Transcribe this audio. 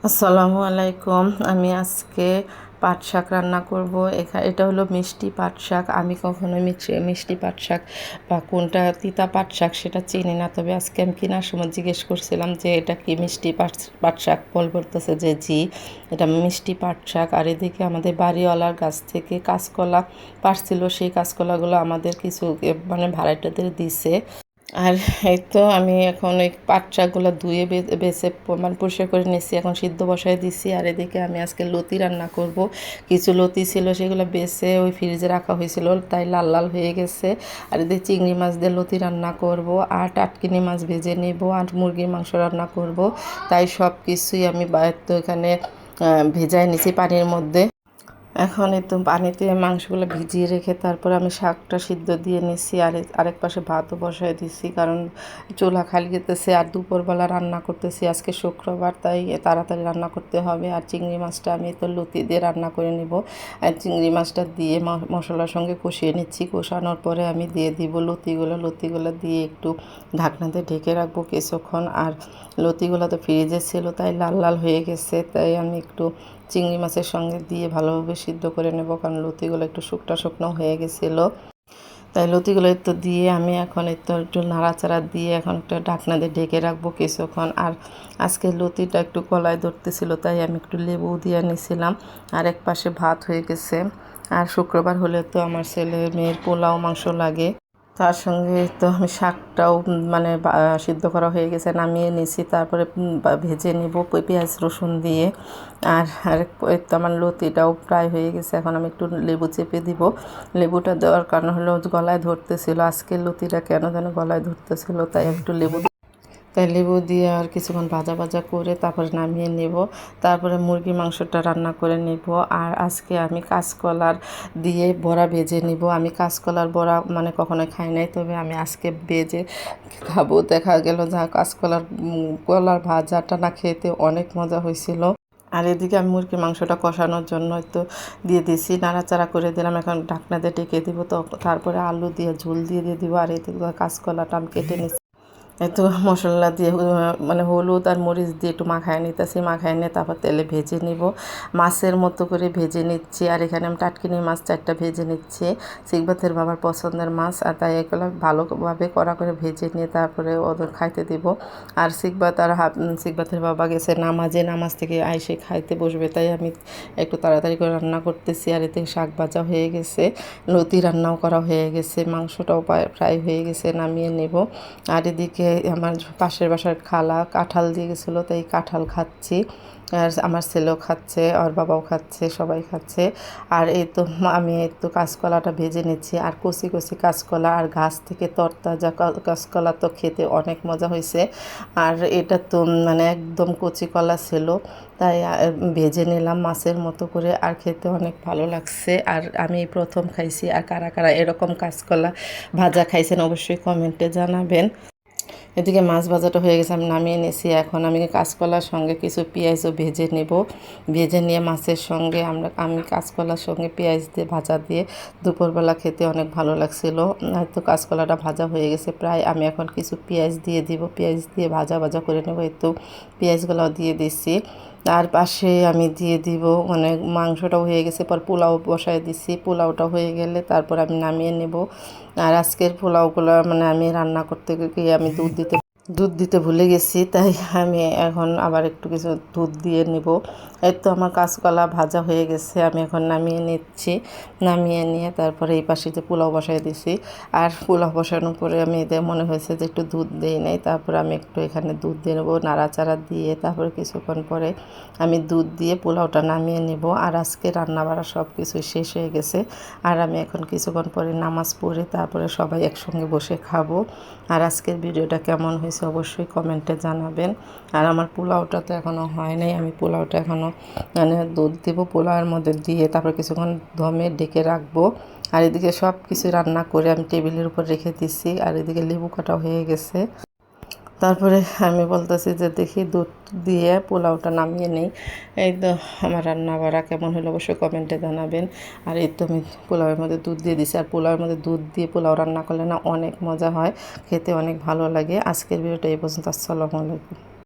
আসসালামু আলাইকুম। আমি আজকে পাট শাক রান্না করব। এটা হলো মিষ্টি পাট শাক। আমি কখনোই মিষ্টি পাট শাক বা কোনটা তিতা পাট শাক সেটা চিনি না। তবে আজকে আমি কেনার সময় জিজ্ঞেস করছিলাম যে এটা কি মিষ্টি পাট শাক? বলতেছে যে জি, এটা মিষ্টি পাট শাক। আর এদিকে আমাদের বাড়িওয়ালার গাছ থেকে কাঁচকলা পাড়ছিল, সেই কাঁচকলাগুলো আমাদের কিছু মানে ভাড়াটিয়াদের দিছে। আর এই তো আমি এখন এই পাট শাকগুলো ধুয়ে বেছে মানে পরিষ্কার করে নিচ্ছি, এখন সিদ্ধ বসায় দিছি। আর এদিকে আমি আজকে লতি রান্না করব। কিছু লতি ছিল, সেগুলো বেছে ওই ফ্রিজে রাখা হয়েছিল, তাই লাল লাল হয়ে গেছে। আর এদিকে চিংড়ি মাছ দিয়ে লতি রান্না করব, আর টাটকিনি মাছ ভেজে নেব, আর মুরগির মাংস রান্না করব। তাই সব কিছুই আমি তো এখানে ভেজায় নিছি পানির মধ্যে। এখন এই তো পানিতে মাংসগুলো ভিজিয়ে রেখে তারপর আমি শাকটা সিদ্ধ দিয়ে নিচ্ছি। আর আরেক পাশে ভাতও বসায় দিচ্ছি, কারণ চুলা খালি যেতেছে। আর দুপুরবেলা রান্না করতেছি, আজকে শুক্রবার, তাই তাড়াতাড়ি রান্না করতে হবে। আর চিংড়ি মাছটা আমি তো লতি দিয়ে রান্না করে নিব। আর চিংড়ি মাছটা দিয়ে মশলার সঙ্গে কষিয়ে নিচ্ছি। কষানোর পরে আমি দিয়ে দিব লতিগুলো দিয়ে একটু ঢাকনাতে ঢেকে রাখবো কিছুক্ষণ। আর লতিগুলো তো ফ্রিজে ছিল, তাই লাল লাল হয়ে গেছে, তাই আমি একটু চিংড়ি মাছের সঙ্গে দিয়ে ভালোভাবে সিদ্ধ করে নেব, কারণ লতিগুলো একটু শুকনো শুকনো হয়ে গেছিলো। তাই লতিগুলো একটু দিয়ে আমি এখন একটু নাড়াচাড়া দিয়ে এখন একটা ঢাকনা দিয়ে ঢেকে রাখবো কিছুক্ষণ। আর আজকে লতিটা একটু গলায় ধরতেছিল, তাই আমি একটু লেবু দিয়ে নিয়েছিলাম। আর এক পাশে ভাত হয়ে গেছে। আর শুক্রবার হলে তো আমার ছেলে মেয়ের পোলাও মাংস লাগে। তার সঙ্গে তো আমি শাকটাও মানে সিদ্ধ করা হয়ে গেছে, নামিয়ে নিয়েছি। তারপরে ভেজে নেব পেঁয়াজ রসুন দিয়ে। আর তো আমার লতিটাও প্রায় হয়ে গেছে, এখন আমি একটু লেবু চেপে দিব। লেবুটা দেওয়ার কারণ হলো গলায় ধরতেছিল, আজকে লতিটা কেন যেন গলায় ধরতেছিল, তাই একটু লেবু দিয়ে আর কিছুক্ষণ ভাজা ভাজা করে তারপরে নামিয়ে নেব। তারপরে মুরগির মাংসটা রান্না করে নেব। আর আজকে আমি কাঁচকলার দিয়ে বড়া ভেজে নিব। আমি কাঁচকলার বড়া মানে কখনো খাই নাই, তবে আমি আজকে ভেজে খাবো। দেখা গেল যা কলার ভাজাটা না খেতে অনেক মজা হয়েছিল। আর এদিকে আমি মুরগির মাংসটা কষানোর জন্য একটু দিয়ে দিছি, নাড়াচাড়া করে দিলাম। এখন ঢাকনা দিয়ে ঢেকে দিব, তো তারপরে আলু দিয়ে ঝোল দিয়ে দিব। আর এদিকে কাঁচকলাটা আমি কেটে নিচ্ছি, একটু মশলা দিয়ে মানে হলুদ আর মরিচ দিয়ে একটু মাখায় নিতেছি। মাখায় নিয়ে তারপর তেলে ভেজে নিব, মাছের মতো করে ভেজে নিচ্ছি। আর এখানে আমি টাটকিনি মাছ 4টা ভেজে নিচ্ছি, সিকবাতের বাবার পছন্দের মাছ। আর তাই এগুলো ভালোভাবে কড়া করে ভেজে নিয়ে তারপরে ওদের খাইতে দিব। আর সিকবাতের বাবা গেছে নামাজ থেকে আইসে খাইতে বসবে, তাই আমি একটু তাড়াতাড়ি করে রান্না করতেছি। আর এতে শাক ভাজা হয়ে গেছে, লতি রান্নাও করা হয়ে গেছে, মাংসটাও প্রায় হয়ে গেছে, নামিয়ে নেব। আর এদিকে আমার পাশের বাসার খালা কাঁঠাল দিয়ে গেছিলো, তাই কাঁঠাল খাচ্ছি। আর আমার ছেলেও খাচ্ছে, আর বাবাও খাচ্ছে, সবাই খাচ্ছে। আর এই তো আমি এই তো কাঁচকলাটা ভেজে নিচ্ছি। আর কচি কচি কাঁচকলা আর গাছ থেকে তরতাজা কাঁচকলা তো খেতে অনেক মজা হয়েছে। আর এটা তো মানে একদম কচি কলা ছিল, তাই ভেজে নিলাম মাছের মতো করে। আর খেতে অনেক ভালো লাগছে। আর আমি প্রথম খাইছি। আর কারা কারা এরকম কাঁচকলা ভাজা খাইছেন অবশ্যই কমেন্টে জানাবেন। এদিকে মাছ ভাজাটা হয়ে গেছে, আমি নামিয়ে নিয়েছি। এখন আমি কাঁচকলার সঙ্গে কিছু পেঁয়াজও ভেজে নেব। ভেজে নিয়ে মাছের সঙ্গে আমি কাঁচকলার সঙ্গে পেঁয়াজ দিয়ে ভাজা দিয়ে দুপুরবেলা খেতে অনেক ভালো লাগছিল। হয়তো কাঁচকলাটা ভাজা হয়ে গেছে প্রায়, আমি এখন কিছু পেঁয়াজ দিয়ে দিব, পেঁয়াজ দিয়ে ভাজা ভাজা করে নেব। এই তো পেঁয়াজগুলো দিয়ে দিচ্ছি। তার পাশে আমি দিয়ে দিব মানে মাংসটাও হয়ে গেছে, পর পোলাও বসায় দিছি। পোলাওটা হয়ে গেলে তারপর আমি নামিয়ে নেব। আর আজকের পোলাওগুলো মানে আমি রান্না করতে গিয়ে আমি দুধ দিতে ভুলে গেছি, তাই আমি এখন আবার একটু কিছু দুধ দিয়ে নিব। এই তো আমার কাঁচকলা ভাজা হয়ে গেছে, আমি এখন নামিয়ে নিচ্ছি। নামিয়ে নিয়ে তারপরে এই পাশে যে পোলাও বসাই দিছি। আর পোলাও বসানোর পরে আমি এদের মনে হয়েছে যে একটু দুধ দিই নাই, তারপরে আমি একটু এখানে দুধ দিয়ে নেবো, নাড়াচাড়া দিয়ে তারপরে কিছুক্ষণ পরে আমি দুধ দিয়ে পোলাওটা নামিয়ে নেব। আর আজকে রান্নাবাড়া সব কিছু শেষ হয়ে গেছে। আর আমি এখন কিছুক্ষণ পরে নামাজ পড়ে তারপরে সবাই একসঙ্গে বসে খাবো। আর আজকের ভিডিওটা কেমন হয়েছে অবশ্যই কমেন্টে জানাবেন। আর আমার পোলাওটা তো এখনও হয় নাই, আমি পোলাওটা এখনও মানে দুধ দেবো, পোলাওয়ের মধ্যে দিয়ে তারপর কিছুক্ষণ দমে ডেকে রাখবো। আর এদিকে সব কিছু রান্না করে আমি টেবিলের উপর রেখে দিচ্ছি। আর এদিকে লেবু কাটা হয়ে গেছে। তারপরে আমি বলতেছি যে দেখি দুধ দিয়ে পোলাওটা নামিয়ে নেই। এই তো আমার রান্না বাড়া কেমন হলো অবশ্যই কমেন্টে জানাবেন। আর এই তো আমি পোলাওয়ের মধ্যে দুধ দিয়ে দিছি। আর পোলাওয়ের মধ্যে দুধ দিয়ে পোলাও রান্না করলে না অনেক মজা হয়, খেতে অনেক ভালো লাগে। আজকের ভিডিওটা এই পর্যন্ত। আসসালামু আলাইকুম।